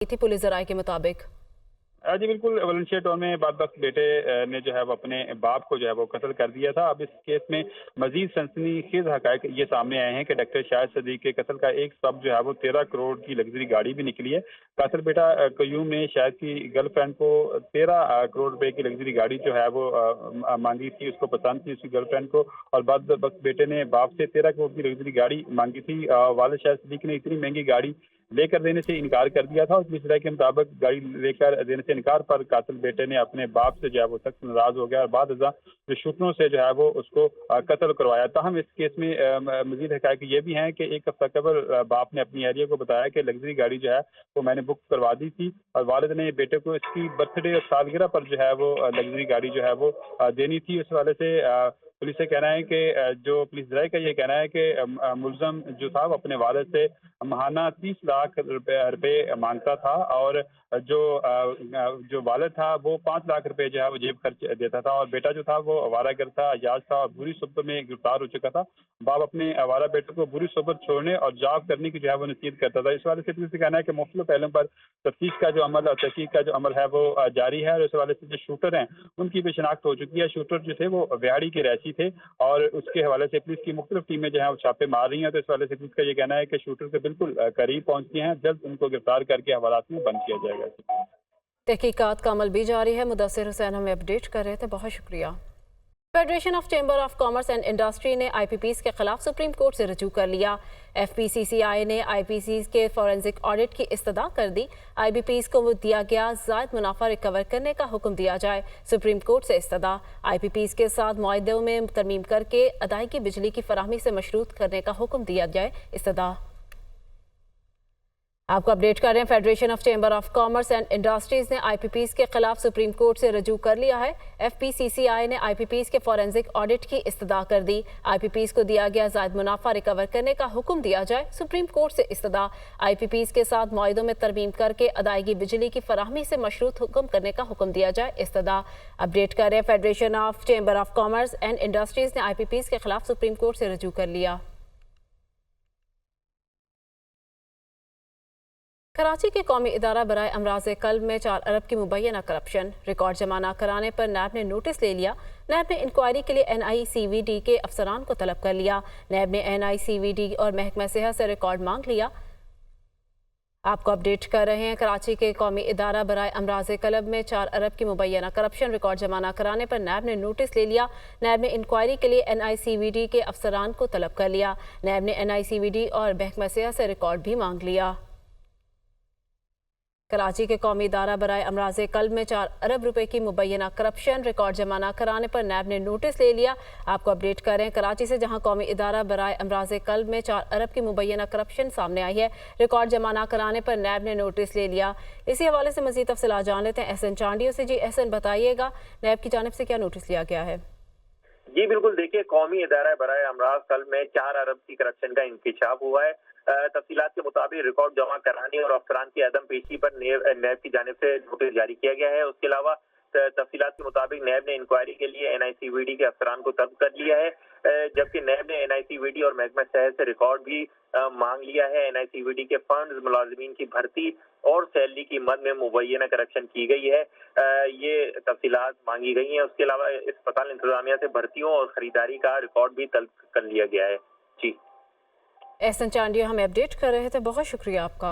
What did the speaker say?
थी पुलिस ज़राए के मुताबिक। जी बिल्कुल, वलनशिया टाउन में बदबख्त बेटे ने जो है वो अपने बाप को जो है वो कत्ल कर दिया था। अब इस केस में मजीद सनसनीखेज हक़ाइक़ ये सामने आए हैं कि डॉक्टर शाहिद सदीक के कत्ल का एक सबब जो है वो 13 करोड़ की लग्जरी गाड़ी भी निकली है। कातिल बेटा कयूम ने शाहिद की गर्लफ्रेंड को 13 करोड़ रुपए की लग्जरी गाड़ी जो है वो मांगी थी, उसको पसंद थी उसकी गर्लफ्रेंड को, और बदबख्त बेटे ने बाप से 13 करोड़ की लग्जरी गाड़ी मांगी थी। वालिद शाहिद सदीक ने इतनी महंगी गाड़ी लेकर देने से इनकार कर दिया था और पुलिस राय के मुताबिक गाड़ी लेकर देने से इनकार पर कातिल बेटे ने अपने बाप से जो है वो सख्त नाराज हो गया और बाद जो शूटरों से जो है वो उसको कत्ल करवाया। ताहम इस केस में मजीद हक़ाइक़ ये भी हैं कि एक हफ्ता कबल बाप ने अपनी एहलिया को बताया कि लग्जरी गाड़ी जो है वो मैंने बुक करवा दी थी और वालिद ने बेटे को इसकी बर्थडे और सालगिरह पर जो है वो लग्जरी गाड़ी जो है वो देनी थी। उस वाले से पुलिस का कहना है कि जो पुलिस राय का ये कहना है कि मुलजम जो था वो अपने वालिद से महाना 30 लाख रुपए मांगता था और जो वालिद था वो 5 लाख रुपए जो है वो जेब खर्च देता था और बेटा जो था वो आवारागर्द था, अयाज था और बुरी सोबत में गिरफ्तार हो चुका था। बाप अपने आवारा बेटे को बुरी सोबत छोड़ने और जॉब करने की जो है वो नसीहत करता था। इस वाले से पुलिस का कहना है कि मुख्तलिफ पहलुओं पर तफ्तीश का जो अमल और तहकीक का जो अमल है वो जारी है और इस वाले से जो शूटर हैं उनकी भी शनाख्त हो चुकी है। शूटर जो थे वो बिहाड़ी के रहसी थे और उसके हवाले से पुलिस की मुख्तलिफ टीमें जो है वो छापे मार रही हैं। तो इस वाले से पुलिस का ये कहना है कि शूटर के बिल्कुल करीब पहुंच गए हैं, जल्द उनको गिरफ्तार करके हवालात में बंद किया जाएगा। तहकीकात का अमल भी जारी है। मुदस्सिर हुसैन हमें अपडेट कर रहे थे, बहुत शुक्रिया। Federation of chamber of commerce and industry ने IPPs के खिलाफ सुप्रीम कोर्ट से रजू कर लिया। FPCCI ने IPCs के फॉरेंसिक ऑडिट की इस्तदा कर दी। IPPs को दिया गया ज़ायद मुनाफा रिकवर करने का हुक्म दिया जाए। सुप्रीम कोर्ट से इस्तदा। IPPs के साथ मुआहदों में तरमीम करके अदायगी बिजली की फराहमी से मशरूत करने का हुक्म दिया जाए। इस्तदा आपको अपडेट कर रहे हैं। Federation of chamber of commerce and industries ने IPPs के खिलाफ सुप्रीम कोर्ट से रजू कर लिया है। FPCCI ने IPPs के फॉरेंसिक ऑडिट की इस्तदा कर दी। IPPs को दिया गया ज़ायद मुनाफा रिकवर करने का हुक्म दिया जाए। सुप्रीम कोर्ट से इस्तदा। IPPs के साथ मुआहदों में तरमीम करके अदायगी बिजली की फराहमी से मशरूत हुक्म करने का हुक्म दिया जाए। इस्तदा अपडेट कर रहे हैं। Federation of chamber of commerce and industries ने IPPs के खिलाफ सुप्रीम कोर्ट से रजू कर लिया। कराची के कौमी इदारा बराए अमराज कल्ब में 4 अरब की मुबैना करप्शन रिकॉर्ड जमा न कराने पर नैब ने नोटिस ले लिया। नैब ने इंक्वायरी के लिए NICVD के अफसरान को तलब कर लिया। नैब ने NICVD और महकमा सेहत से रिकॉर्ड मांग लिया। आपको अपडेट कर रहे हैं। कराची के कौमी इदारा बराए अमराज कल्ब में 4 अरब की मुबैना करप्शन रिकॉर्ड जमा न कराने पर नैब ने नोटिस ले लिया। नैब ने इंक्वायरी के लिए NICVD के अफसरान को तलब कर लिया। नैब ने NICVD और महकमा सेहत से रिकॉर्ड भी मांग लिया। कराची के कौमी इदारा बराए अमराज कल्ब में 4 अरब रुपए की मुबैना करप्शन रिकॉर्ड जमा न कराने पर नैब ने नोटिस ले लिया। आपको अपडेट करें। कराची से जहां कौमी इदारा बराए अमराज कल्ब में 4 अरब की मुबैना करप्शन सामने आई है, रिकॉर्ड जमा न कराने पर नैब ने नोटिस ले लिया। इसी हवाले से मजीद तफसीलात जान लेते हैं एहसन चांडियों से। जी एहसन, बताइएगा नैब की जानिब से क्या नोटिस लिया गया है? जी बिल्कुल, देखिए कौमी इदारा बराए अमराज कल्ब में 4 अरब की करप्शन का इंकशाफ हुआ है। तफसीलात के मुताबिक रिकॉर्ड जमा कराने और अफसरान की अदम पेशी पर नैब की जानिब से नोटिस जारी किया गया है। उसके अलावा तफसीलात के मुताबिक नैब ने इंक्वायरी के लिए NICVD के अफसरान को तलब कर लिया है, जबकि नैब ने NICVD और महकमा सेहत से रिकॉर्ड भी मांग लिया है। NICVD के फंड मुलाजमीन की भर्ती और सैलरी की मद में मुबैना करप्शन की गई है, ये तफसीलात मांगी गई हैं। उसके अलावा अस्पताल इंतजामिया से भर्तियों और खरीदारी का रिकॉर्ड भी तलब कर लिया गया है। जी एहसन चांडियों हमें अपडेट कर रहे थे, बहुत शुक्रिया आपका।